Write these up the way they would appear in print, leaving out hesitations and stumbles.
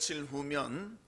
며칠 후면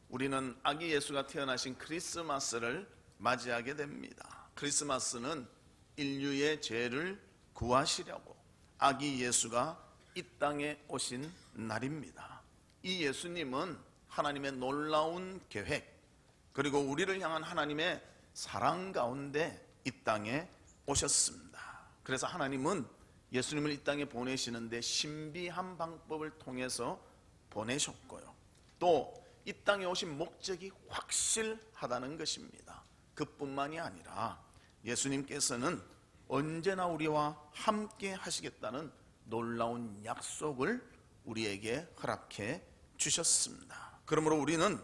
우리는 아기 예수가 태어나신 크리스마스를 맞이하게 됩니다. 크리스마스는 인류의 죄를 구하시려고 아기 예수가 이 땅에 오신 날입니다. 이 예수님은 하나님의 놀라운 계획, 그리고 우리를 향한 하나님의 사랑 가운데 이 땅에 오셨습니다. 그래서 하나님은 예수님을 이 땅에 보내시는데 신비한 방법을 통해서 보내셨고요, 또 이 땅에 오신 목적이 확실하다는 것입니다. 그뿐만이 아니라 예수님께서는 언제나 우리와 함께 하시겠다는 놀라운 약속을 우리에게 허락해 주셨습니다. 그러므로 우리는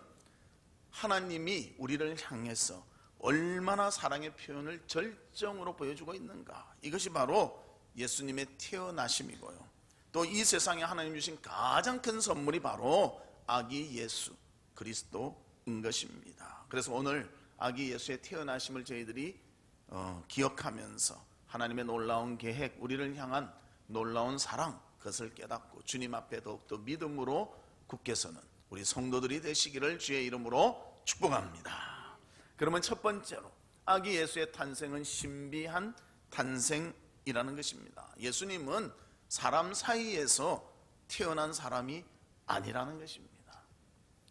하나님이 우리를 향해서 얼마나 사랑의 표현을 절정으로 보여주고 있는가, 이것이 바로 예수님의 태어나심이고요, 또 이 세상에 하나님 주신 가장 큰 선물이 바로 아기 예수 그리스도인 것입니다. 그래서 오늘 아기 예수의 태어나심을 저희들이 기억하면서 하나님의 놀라운 계획, 우리를 향한 놀라운 사랑, 그것을 깨닫고 주님 앞에 더욱더 믿음으로 굳게 서는 우리 성도들이 되시기를 주의 이름으로 축복합니다. 그러면 첫 번째로 아기 예수의 탄생은 신비한 탄생이라는 것입니다. 예수님은 사람 사이에서 태어난 사람이 아니라는 것입니다.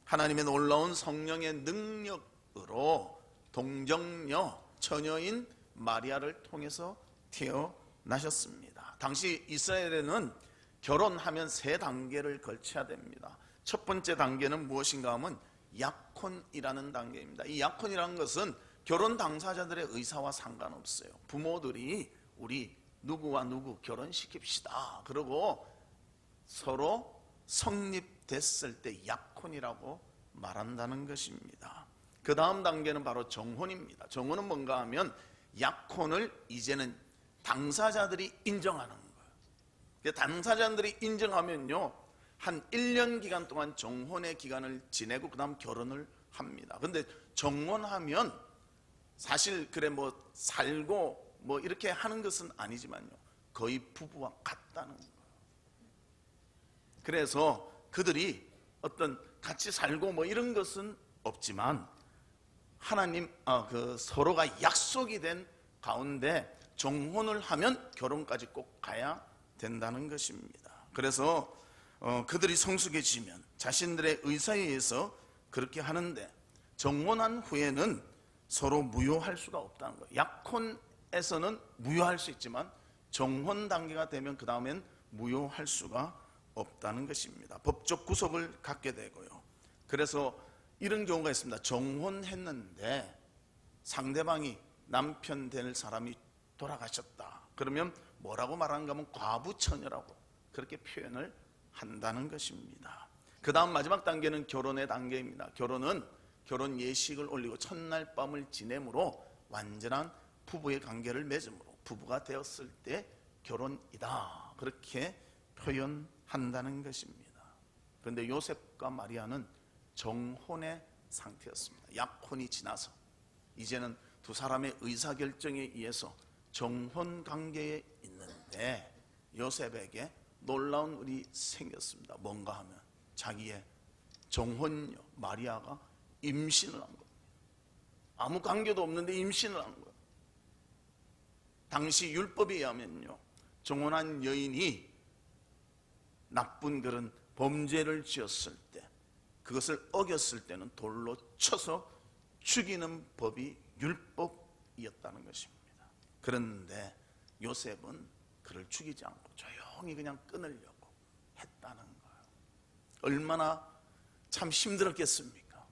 하나님의 놀라운 성령의 능력으로 동정녀 처녀인 마리아를 통해서 태어나셨습니다. 당시 이스라엘에는 결혼하면 세 단계를 거쳐야 됩니다. 첫 번째 단계는 무엇인가 하면 약혼이라는 단계입니다. 이 약혼이라는 것은 결혼 당사자들의 의사와 상관없어요. 부모들이 우리 누구와 누구 결혼시킵시다 그러고 서로 성립됐을 때 약혼이라고 말한다는 것입니다. 그 다음 단계는 바로 정혼입니다. 정혼은 뭔가 하면 약혼을 이제는 당사자들이 인정하는 거예요. 당사자들이 인정하면요, 한 1년 기간 동안 정혼의 기간을 지내고 그 다음 결혼을 합니다. 그런데 정혼하면 사실 그래 뭐 살고 뭐 이렇게 하는 것은 아니지만요, 거의 부부와 같다는 거예요. 그래서 그들이 어떤 같이 살고 뭐 이런 것은 없지만 하나님 서로가 약속이 된 가운데 정혼을 하면 결혼까지 꼭 가야 된다는 것입니다. 그래서 그들이 성숙해지면 자신들의 의사에 의해서 그렇게 하는데, 정혼한 후에는 서로 무효할 수가 없다는 거예요. 약혼에서는 무효할 수 있지만 정혼 단계가 되면 그 다음엔 무효할 수가 없다는 것입니다. 법적 구속을 갖게 되고요. 그래서 이런 경우가 있습니다. 정혼했는데 상대방이 남편 될 사람이 돌아가셨다. 그러면 뭐라고 말하는가 하면 과부처녀라고 그렇게 표현을 한다는 것입니다. 그 다음 마지막 단계는 결혼의 단계입니다. 결혼은 결혼 예식을 올리고 첫날 밤을 지내므로 완전한 부부의 관계를 맺음으로 부부가 되었을 때 결혼이다, 그렇게 표현한다는 것입니다. 그런데 요셉과 마리아는 정혼의 상태였습니다. 약혼이 지나서 이제는 두 사람의 의사결정에 의해서 정혼 관계에 있는데 요셉에게 놀라운 일이 생겼습니다. 뭔가 하면 자기의 정혼녀 마리아가 임신을 한 겁니다. 아무 관계도 없는데 임신을 한 거예요. 당시 율법에 의하면요, 정혼한 여인이 나쁜 그런 범죄를 지었을 때, 그것을 어겼을 때는 돌로 쳐서 죽이는 법이 율법이었다는 것입니다. 그런데 요셉은 그를 죽이지 않고 조용히 그냥 끊으려고 했다는 거예요. 얼마나 참 힘들었겠습니까?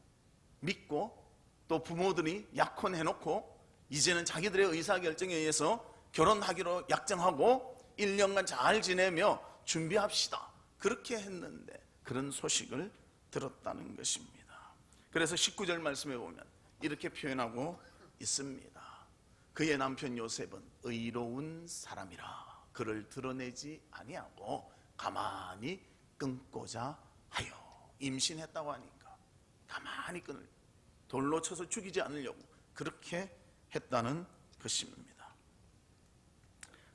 믿고 또 부모들이 약혼해놓고 이제는 자기들의 의사결정에 의해서 결혼하기로 약정하고 1년간 잘 지내며 준비합시다, 그렇게 했는데 그런 소식을 들었다는 것입니다. 그래서 19절 말씀에 보면 이렇게 표현하고 있습니다. 그의 남편 요셉은 의로운 사람이라 그를 드러내지 아니하고 가만히 끊고자 하여. 임신했다고 하니까 가만히 끊을, 돌로 쳐서 죽이지 않으려고 그렇게 했다는 것입니다.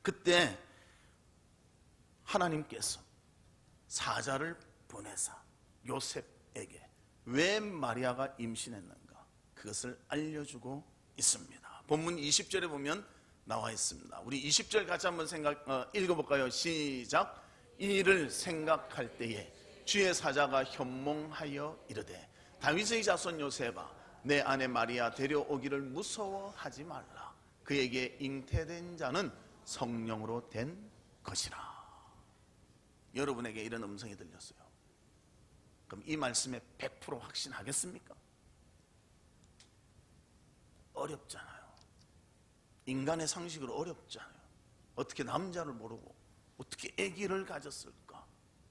그때 하나님께서 사자를 보내사 요셉 요셉에게 왜 마리아가 임신했는가, 그것을 알려주고 있습니다. 본문 20절에 보면 나와 있습니다. 우리 20절 같이 한번 읽어볼까요? 시작. 이 일을 생각할 때에 주의 사자가 현몽하여 이르되 다윗의 자손 요셉아, 내 아내 마리아 데려오기를 무서워하지 말라. 그에게 잉태된 자는 성령으로 된 것이라. 여러분에게 이런 음성이 들렸어요. 그럼 이 말씀에 100% 확신하겠습니까? 어렵잖아요. 인간의 상식으로 어렵잖아요. 어떻게 남자를 모르고 어떻게 아기를 가졌을까?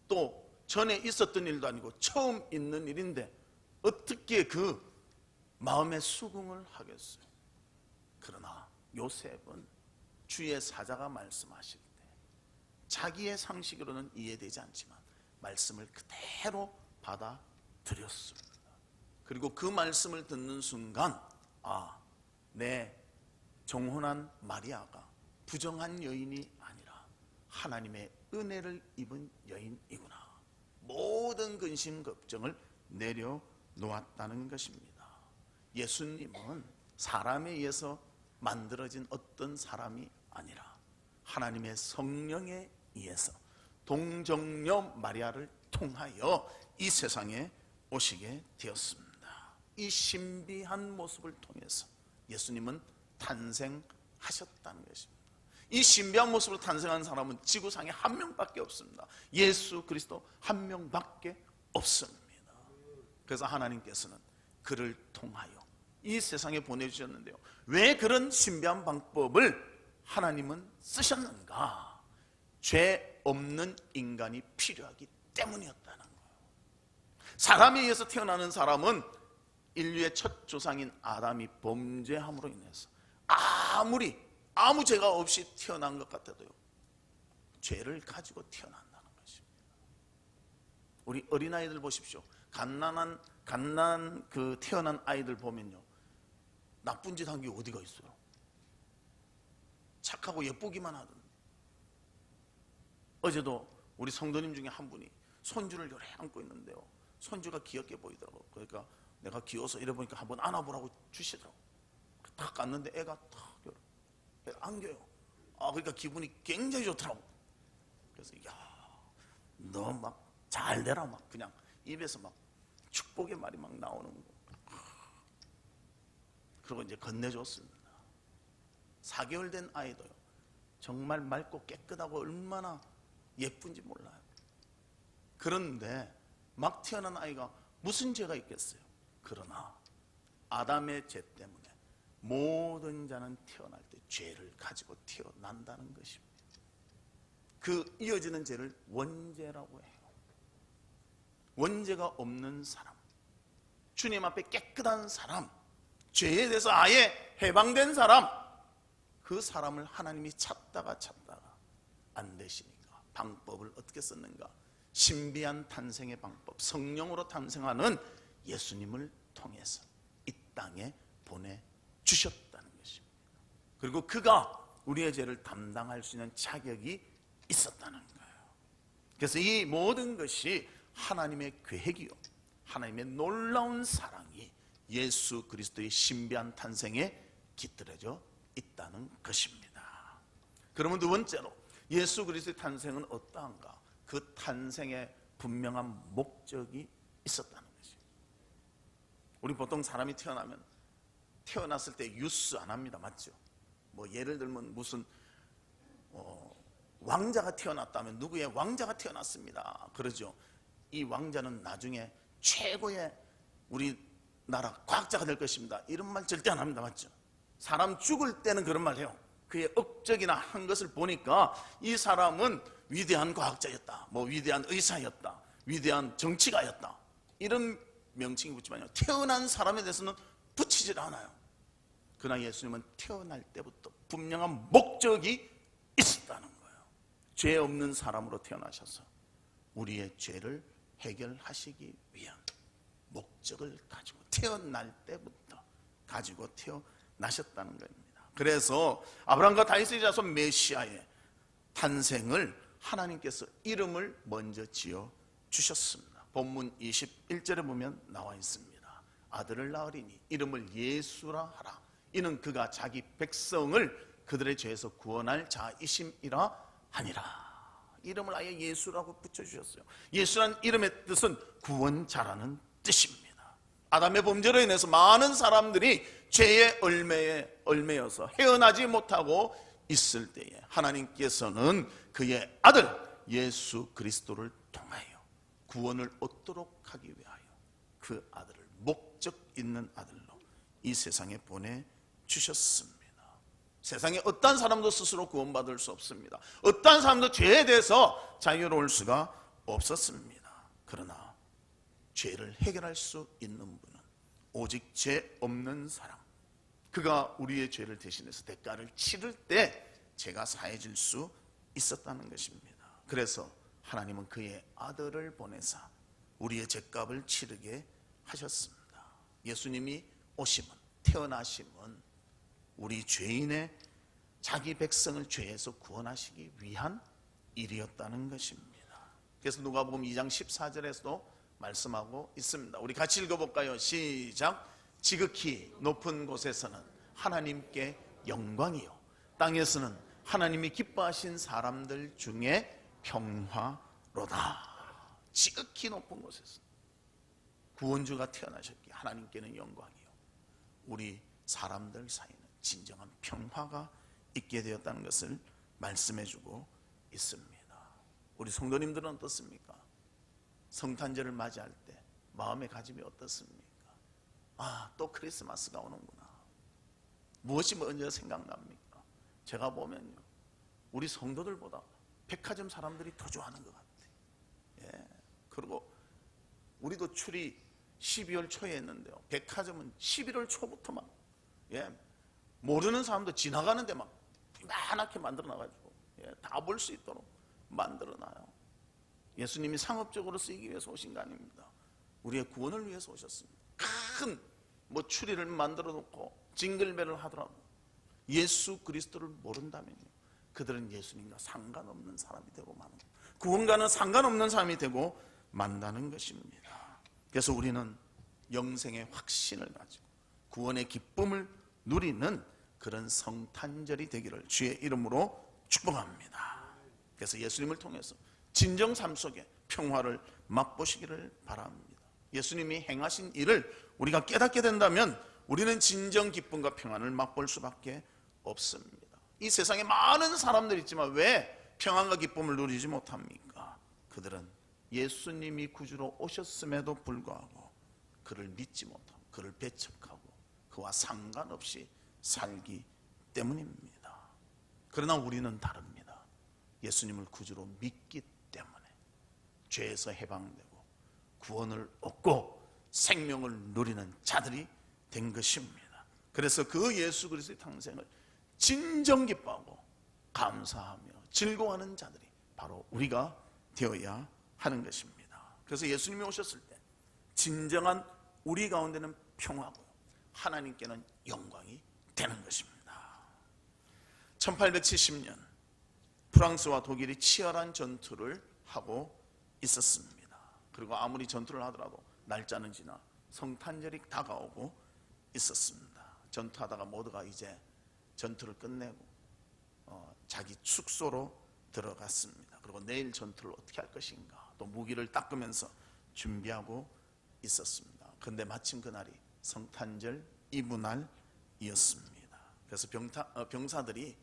또 전에 있었던 일도 아니고 처음 있는 일인데 어떻게 그 마음의 수긍을 하겠어요? 그러나 요셉은 주의 사자가 말씀하실 때 자기의 상식으로는 이해되지 않지만 말씀을 그대로 받아들였습니다. 그리고 그 말씀을 듣는 순간, 내 정혼한 마리아가 부정한 여인이 아니라 하나님의 은혜를 입은 여인이구나. 모든 근심 걱정을 내려놓았다는 것입니다. 예수님은 사람에 의해서 만들어진 어떤 사람이 아니라 하나님의 성령에 의해서 동정녀 마리아를 통하여 이 세상에 오시게 되었습니다. 이 신비한 모습을 통해서 예수님은 탄생하셨다는 것입니다. 이 신비한 모습으로 탄생한 사람은 지구상에 한 명밖에 없습니다. 예수 그리스도 한 명밖에 없습니다. 그래서 하나님께서는 그를 통하여 이 세상에 보내주셨는데요, 왜 그런 신비한 방법을 하나님은 쓰셨는가? 죄 없는 인간이 필요하기 때문이었다는 거예요. 사람에 의해서 태어나는 사람은 인류의 첫 조상인 아담이 범죄함으로 인해서 아무 죄가 없이 태어난 것 같아도요, 죄를 가지고 태어난다는 것입니다. 우리 어린아이들 보십시오. 갓난 그 태어난 아이들 보면요, 나쁜 짓 한 게 어디가 있어요? 착하고 예쁘기만 하던. 어제도 우리 성도님 중에 한 분이 손주를 요래 안고 있는데요, 손주가 귀엽게 보이더라고요. 그러니까 내가 귀여워서 이래 보니까 한번 안아보라고 주시더라고요. 딱 갔는데 애가 탁 안겨요. 그러니까 기분이 굉장히 좋더라고. 그래서 너 막 잘 되라, 막 그냥 입에서 막 축복의 말이 막 나오는 거. 그리고 이제 건네줬습니다. 4개월 된 아이도요, 정말 맑고 깨끗하고 얼마나 예쁜지 몰라요. 그런데 막 태어난 아이가 무슨 죄가 있겠어요? 그러나 아담의 죄 때문에 모든 자는 태어날 때 죄를 가지고 태어난다는 것입니다. 그 이어지는 죄를 원죄라고 해요. 원죄가 없는 사람, 주님 앞에 깨끗한 사람, 죄에 대해서 아예 해방된 사람, 그 사람을 하나님이 찾다가 안 되시니까 방법을 어떻게 썼는가? 신비한 탄생의 방법, 성령으로 탄생하는 예수님을 통해서 이 땅에 보내주셨다는 것입니다. 그리고 그가 우리의 죄를 담당할 수 있는 자격이 있었다는 거예요. 그래서 이 모든 것이 하나님의 계획이요, 하나님의 놀라운 사랑이 예수 그리스도의 신비한 탄생에 깃들어져 있다는 것입니다. 그러면 두 번째로 예수 그리스도의 탄생은 어떠한가? 그 탄생에 분명한 목적이 있었다는 것이죠. 우리 보통 사람이 태어났을 때 유스 안 합니다. 맞죠? 뭐 예를 들면 무슨 왕자가 태어났다면 누구의 왕자가 태어났습니다, 그러죠. 이 왕자는 나중에 최고의 우리나라 과학자가 될 것입니다, 이런 말 절대 안 합니다. 맞죠? 사람 죽을 때는 그런 말 해요. 그의 업적이나 한 것을 보니까 이 사람은 위대한 과학자였다, 뭐 위대한 의사였다, 위대한 정치가였다, 이런 명칭이 붙지만요, 태어난 사람에 대해서는 붙이질 않아요. 그러나 예수님은 태어날 때부터 분명한 목적이 있었다는 거예요. 죄 없는 사람으로 태어나셔서 우리의 죄를 해결하시기 위한 목적을 가지고 태어날 때부터 가지고 태어나셨다는 겁니다. 그래서 아브라함과 다윗의 자손 메시아의 탄생을 하나님께서 이름을 먼저 지어 주셨습니다. 본문 21절에 보면 나와 있습니다. 아들을 낳으리니 이름을 예수라 하라. 이는 그가 자기 백성을 그들의 죄에서 구원할 자이심이라 하니라. 이름을 아예 예수라고 붙여주셨어요. 예수란 이름의 뜻은 구원자라는 뜻입니다. 아담의 범죄로 인해서 많은 사람들이 죄의 얼매여서 헤어나지 못하고 있을 때에 하나님께서는 그의 아들 예수 그리스도를 통하여 구원을 얻도록 하기 위하여 그 아들을 목적 있는 아들로 이 세상에 보내주셨습니다. 세상에 어떤 사람도 스스로 구원받을 수 없습니다. 어떤 사람도 죄에 대해서 자유로울 수가 없었습니다. 그러나 죄를 해결할 수 있는 분은 오직 죄 없는 사람, 그가 우리의 죄를 대신해서 대가를 치를 때 죄가 사해질 수 있었다는 것입니다. 그래서 하나님은 그의 아들을 보내사 우리의 죄값을 치르게 하셨습니다. 예수님이 오심은, 태어나심은 우리 죄인의 자기 백성을 죄에서 구원하시기 위한 일이었다는 것입니다. 그래서 누가복음 2장 14절에서도 말씀하고 있습니다. 우리 같이 읽어볼까요? 시작. 지극히 높은 곳에서는 하나님께 영광이요 땅에서는 하나님이 기뻐하신 사람들 중에 평화로다. 지극히 높은 곳에서 구원주가 태어나셨기에 하나님께는 영광이요 우리 사람들 사이는 진정한 평화가 있게 되었다는 것을 말씀해주고 있습니다. 우리 성도님들은 어떻습니까? 성탄절을 맞이할 때 마음의 가짐이 어떻습니까? 또 크리스마스가 오는구나. 무엇이 먼저 생각납니까? 제가 보면요, 우리 성도들보다 백화점 사람들이 더 좋아하는 것 같아요. 예. 그리고 우리도 출이 12월 초에 했는데요, 백화점은 11월 초부터 막 모르는 사람도 지나가는데 막 이만하게 만들어놔가지고 다 볼 수 있도록 만들어놔요. 예수님이 상업적으로 쓰이기 위해서 오신 거 아닙니다. 우리의 구원을 위해서 오셨습니다. 큰 추리를 만들어 놓고 징글벨을 하더라도 예수 그리스도를 모른다면요, 그들은 예수님과 상관없는 사람이 되고 마는, 구원과는 상관없는 사람이 되고 만다는 것입니다. 그래서 우리는 영생의 확신을 가지고 구원의 기쁨을 누리는 그런 성탄절이 되기를 주의 이름으로 축복합니다. 그래서 예수님을 통해서 진정 삶 속에 평화를 맛보시기를 바랍니다. 예수님이 행하신 일을 우리가 깨닫게 된다면 우리는 진정 기쁨과 평안을 맛볼 수밖에 없습니다. 이 세상에 많은 사람들이 있지만 왜 평안과 기쁨을 누리지 못합니까? 그들은 예수님이 구주로 오셨음에도 불구하고 그를 믿지 못하고 그를 배척하고 그와 상관없이 살기 때문입니다. 그러나 우리는 다릅니다. 예수님을 구주로 믿기 때문에 죄에서 해방되고 구원을 얻고 생명을 누리는 자들이 된 것입니다. 그래서 그 예수 그리스도의 탄생을 진정 기뻐하고 감사하며 즐거워하는 자들이 바로 우리가 되어야 하는 것입니다. 그래서 예수님이 오셨을 때 진정한 우리 가운데는 평화고 하나님께는 영광이 되는 것입니다. 1870년 프랑스와 독일이 치열한 전투를 하고 있었습니다. 그리고 아무리 전투를 하더라도 날짜는 지나 성탄절이 다가오고 있었습니다. 전투하다가 모두가 이제 전투를 끝내고 자기 숙소로 들어갔습니다. 그리고 내일 전투를 어떻게 할 것인가, 또 무기를 닦으면서 준비하고 있었습니다. 그런데 마침 그날이 성탄절 이브날이었습니다. 그래서 병사들이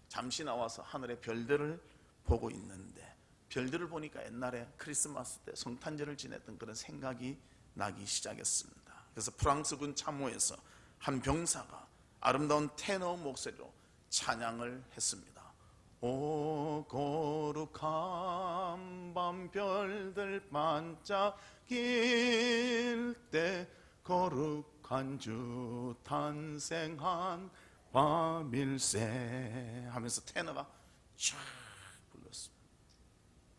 잠시 나와서 하늘의 별들을 보고 있는데, 별들을 보니까 옛날에 크리스마스 때 성탄절을 지냈던 그런 생각이 나기 시작했습니다. 그래서 프랑스군 참모에서 한 병사가 아름다운 테너 목소리로 찬양을 했습니다. 오 거룩한 밤 별들 반짝일 때 거룩한 주 탄생한 밤일세 하면서 테너가 쫙 불렀습니다.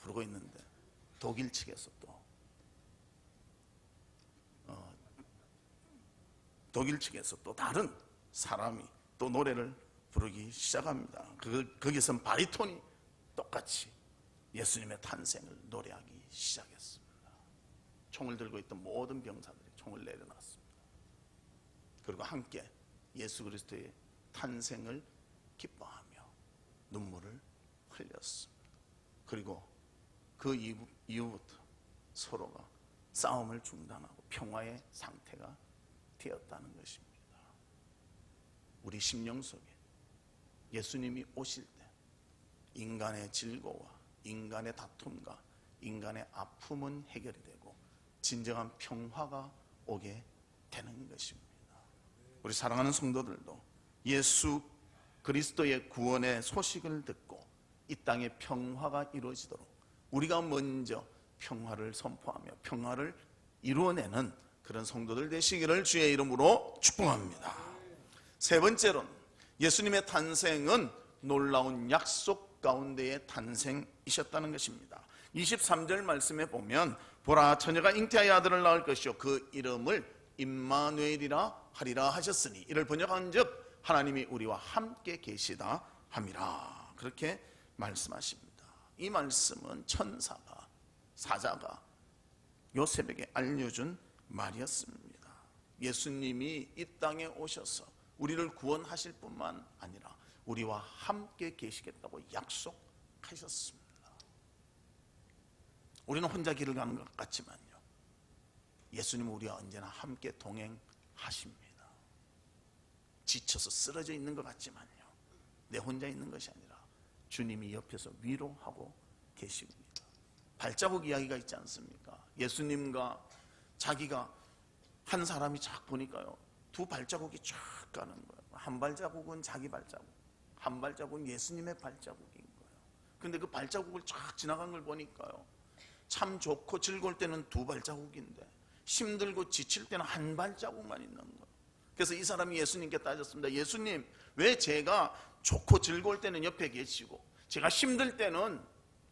부르고 있는데 독일 측에서 또 다른 사람이 또 노래를 부르기 시작합니다. 거기서 바리톤이 똑같이 예수님의 탄생을 노래하기 시작했습니다. 총을 들고 있던 모든 병사들이 총을 내려놨습니다. 그리고 함께 예수 그리스도의 탄생을 기뻐하며 눈물을 흘렸습니다. 그리고 그 이후부터 서로가 싸움을 중단하고 평화의 상태가 되었다는 것입니다. 우리 심령 속에 예수님이 오실 때 인간의 질고와 인간의 다툼과 인간의 아픔은 해결이 되고 진정한 평화가 오게 되는 것입니다. 우리 사랑하는 성도들도 예수 그리스도의 구원의 소식을 듣고 이 땅에 평화가 이루어지도록 우리가 먼저 평화를 선포하며 평화를 이루어내는 그런 성도들 되시기를 주의 이름으로 축복합니다. 세 번째로는 예수님의 탄생은 놀라운 약속 가운데의 탄생이셨다는 것입니다. 23절 말씀에 보면 보라 처녀가 잉태하여 아들을 낳을 것이요 그 이름을 임마누엘이라 하리라 하셨으니 이를 번역한즉 하나님이 우리와 함께 계시다 함이라 그렇게 말씀하십니다. 이 말씀은 천사가 사자가 요셉에게 알려준 말이었습니다. 예수님이 이 땅에 오셔서 우리를 구원하실 뿐만 아니라 우리와 함께 계시겠다고 약속하셨습니다. 우리는 혼자 길을 가는 것 같지만요, 예수님은 우리와 언제나 함께 동행하십니다. 지쳐서 쓰러져 있는 것 같지만요, 내 혼자 있는 것이 아니라 주님이 옆에서 위로하고 계십니다. 발자국 이야기가 있지 않습니까? 예수님과 자기가 한 사람이 쫙 보니까요, 두 발자국이 쫙 가는 거예요. 한 발자국은 자기 발자국, 한 발자국은 예수님의 발자국인 거예요. 근데 그 발자국을 쫙 지나간 걸 보니까요, 참 좋고 즐거울 때는 두 발자국인데 힘들고 지칠 때는 한 발자국만 있는 거예요. 그래서 이 사람이 예수님께 따졌습니다. 예수님, 왜 제가 좋고 즐거울 때는 옆에 계시고 제가 힘들 때는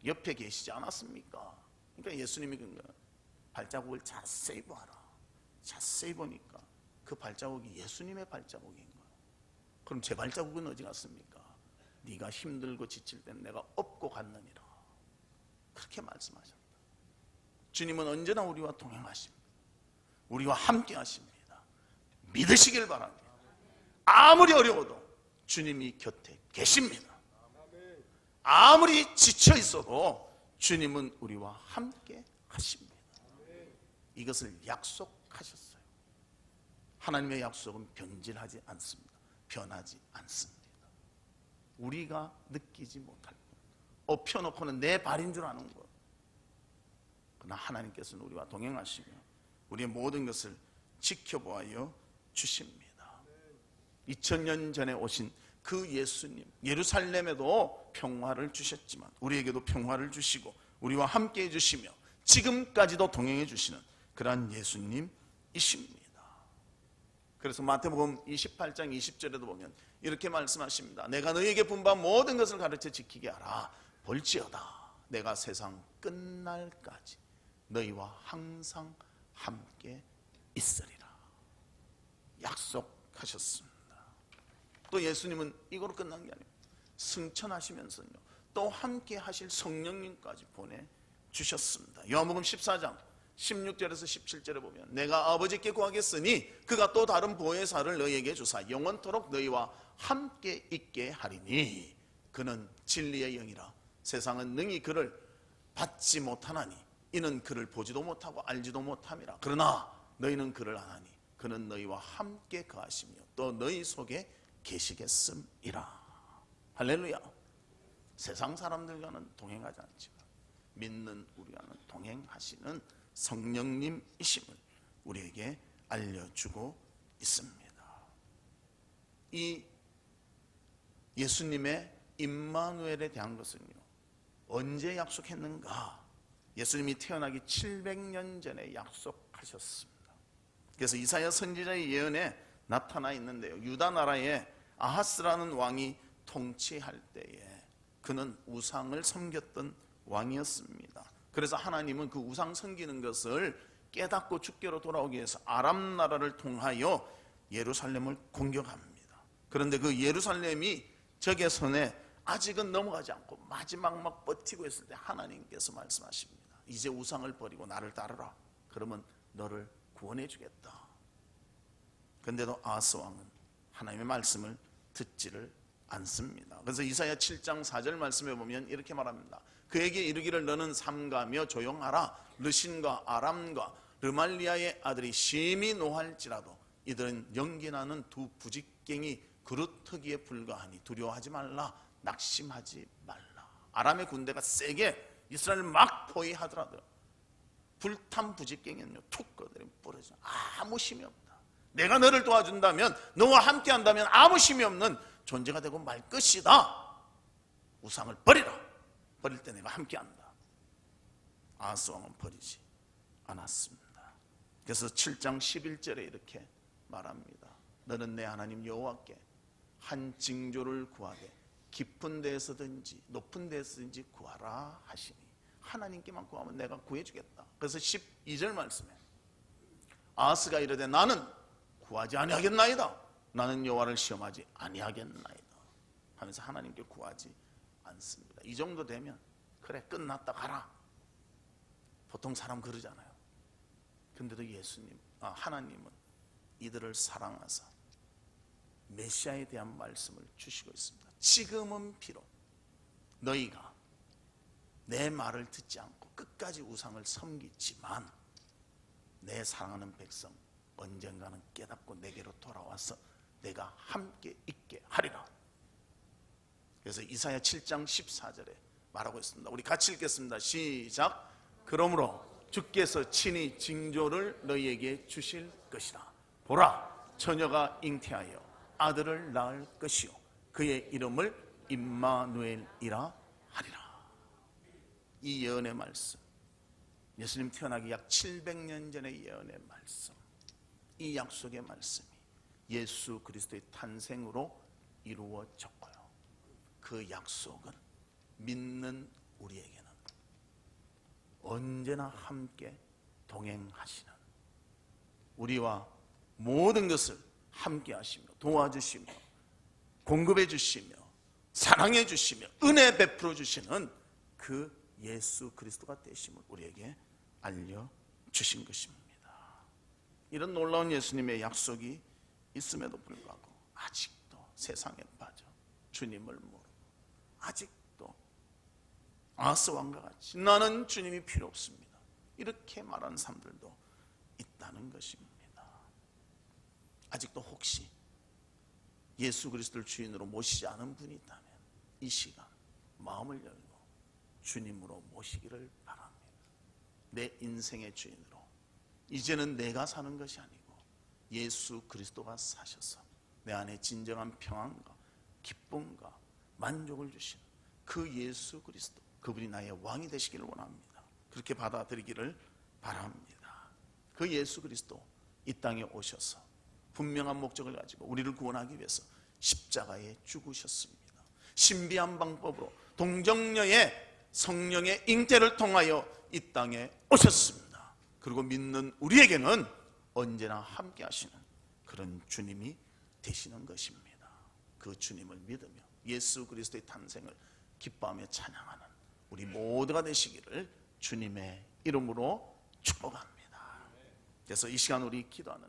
옆에 계시지 않았습니까? 그러니까 예수님이 발자국을 자세히 봐라. 자세히 보니까 그 발자국이 예수님의 발자국인 거예요. 그럼 제 발자국은 어디 갔습니까? 네가 힘들고 지칠 때는 내가 업고 갔느니라. 그렇게 말씀하셨다. 주님은 언제나 우리와 동행하십니다. 우리와 함께 하십니다. 믿으시길 바랍니다. 아무리 어려워도 주님이 곁에 계십니다. 아무리 지쳐 있어도 주님은 우리와 함께 하십니다. 이것을 약속하셨어요. 하나님의 약속은 변질하지 않습니다. 변하지 않습니다. 우리가 느끼지 못할 것, 엎혀놓고는 내 발인 줄 아는 것, 그러나 하나님께서는 우리와 동행하시며 우리의 모든 것을 지켜보아여 주십니다. 2000년 전에 오신 그 예수님, 예루살렘에도 평화를 주셨지만 우리에게도 평화를 주시고 우리와 함께 해주시며 지금까지도 동행해 주시는 그러한 예수님이십니다. 그래서 마태복음 28장 20절에도 보면 이렇게 말씀하십니다. 내가 너희에게 분부한 모든 것을 가르쳐 지키게 하라. 볼지어다 내가 세상 끝날까지 너희와 항상 함께 있으리라. 약속하셨습니다. 또 예수님은 이거로 끝난 게 아니에요. 승천하시면서요, 또 함께 하실 성령님까지 보내주셨습니다. 요한복음 14장 16절에서 17절에 보면 내가 아버지께 구하겠으니 그가 또 다른 보혜사를 너희에게 주사 영원토록 너희와 함께 있게 하리니 그는 진리의 영이라. 세상은 능히 그를 받지 못하나니 이는 그를 보지도 못하고 알지도 못함이라. 그러나 너희는 그를 아나니 그는 너희와 함께 거하시며 또 너희 속에 계시겠음이라. 할렐루야. 세상 사람들과는 동행하지 않지만 믿는 우리와는 동행하시는 성령님이심을 우리에게 알려주고 있습니다. 이 예수님의 임마누엘에 대한 것은요, 언제 약속했는가? 예수님이 태어나기 700년 전에 약속하셨습니다. 그래서 이사야 선지자의 예언에 나타나 있는데요, 유다 나라에 아하스라는 왕이 통치할 때에 그는 우상을 섬겼던 왕이었습니다. 그래서 하나님은 그 우상 섬기는 것을 깨닫고 주께로 돌아오기 위해서 아람 나라를 통하여 예루살렘을 공격합니다. 그런데 그 예루살렘이 적의 손에 아직은 넘어가지 않고 마지막 막 버티고 있을 때 하나님께서 말씀하십니다. 이제 우상을 버리고 나를 따르라. 그러면 너를 구원해 주겠다. 그런데도 아하스 왕은 하나님의 말씀을 듣지를 않습니다. 그래서 이사야 7장 4절 말씀에 보면 이렇게 말합니다. 그에게 이르기를 너는 삼가며 조용하라. 르신과 아람과 르말리아의 아들이 심히 노할지라도 이들은 연기나는 두 부직갱이 그루터기에 불과하니 두려워하지 말라. 낙심하지 말라. 아람의 군대가 세게 이스라엘을 막 포위하더라도 불탄 부직갱이는요 툭 꺼내면 부러져. 아무 힘이 없다. 내가 너를 도와준다면, 너와 함께 한다면 아무 힘이 없는 존재가 되고 말 것이다. 우상을 버리라. 버릴 때 내가 함께 한다. 아하스 왕은 버리지 않았습니다. 그래서 7장 11절에 이렇게 말합니다. 너는 내 하나님 여호와께 한 징조를 구하되 깊은 데에서든지 높은 데에서든지 구하라 하시니, 하나님께만 구하면 내가 구해주겠다. 그래서 12절 말씀에 아하스가 이르되 나는 구하지 아니하겠나이다. 나는 여호와를 시험하지 아니하겠나이다 하면서 하나님께 구하지 않습니다. 이 정도 되면 그래 끝났다 가라. 보통 사람 그러잖아요. 근데도 하나님은 이들을 사랑하사 메시아에 대한 말씀을 주시고 있습니다. 지금은 비록 너희가 내 말을 듣지 않고 끝까지 우상을 섬기지만 내 사랑하는 백성 언젠가는 깨닫고 내게로 돌아와서 내가 함께 있게 하리라. 그래서 이사야 7장 14절에 말하고 있습니다. 우리 같이 읽겠습니다. 시작. 그러므로 주께서 친히 징조를 너희에게 주실 것이라. 보라, 처녀가 잉태하여 아들을 낳을 것이요 그의 이름을 임마누엘이라 하리라. 이 예언의 말씀, 예수님 태어나기 약 700년 전의 예언의 말씀, 이 약속의 말씀이 예수 그리스도의 탄생으로 이루어졌고요, 그 약속은 믿는 우리에게는 언제나 함께 동행하시는, 우리와 모든 것을 함께 하시며 도와주시며 공급해 주시며 사랑해 주시며 은혜 베풀어 주시는 그 예수 그리스도가 되심을 우리에게 알려주신 것입니다. 이런 놀라운 예수님의 약속이 있음에도 불구하고 아직도 세상에 빠져 주님을 모르고 아직도 아하스 왕과 같이 나는 주님이 필요 없습니다 이렇게 말하는 사람들도 있다는 것입니다. 아직도 혹시 예수 그리스도를 주인으로 모시지 않은 분이 있다면 이 시간 마음을 열고 주님으로 모시기를 바랍니다. 내 인생의 주인으로 이제는 내가 사는 것이 아니고 예수 그리스도가 사셔서 내 안에 진정한 평안과 기쁨과 만족을 주시는 그 예수 그리스도, 그분이 나의 왕이 되시기를 원합니다. 그렇게 받아들이기를 바랍니다. 그 예수 그리스도 이 땅에 오셔서 분명한 목적을 가지고 우리를 구원하기 위해서 십자가에 죽으셨습니다. 신비한 방법으로 동정녀의 성령의 잉태를 통하여 이 땅에 오셨습니다. 그리고 믿는 우리에게는 언제나 함께 하시는 그런 주님이 되시는 것입니다. 그 주님을 믿으며 예수 그리스도의 탄생을 기뻐하며 찬양하는 우리 모두가 되시기를 주님의 이름으로 축복합니다. 그래서 이 시간 우리 기도하는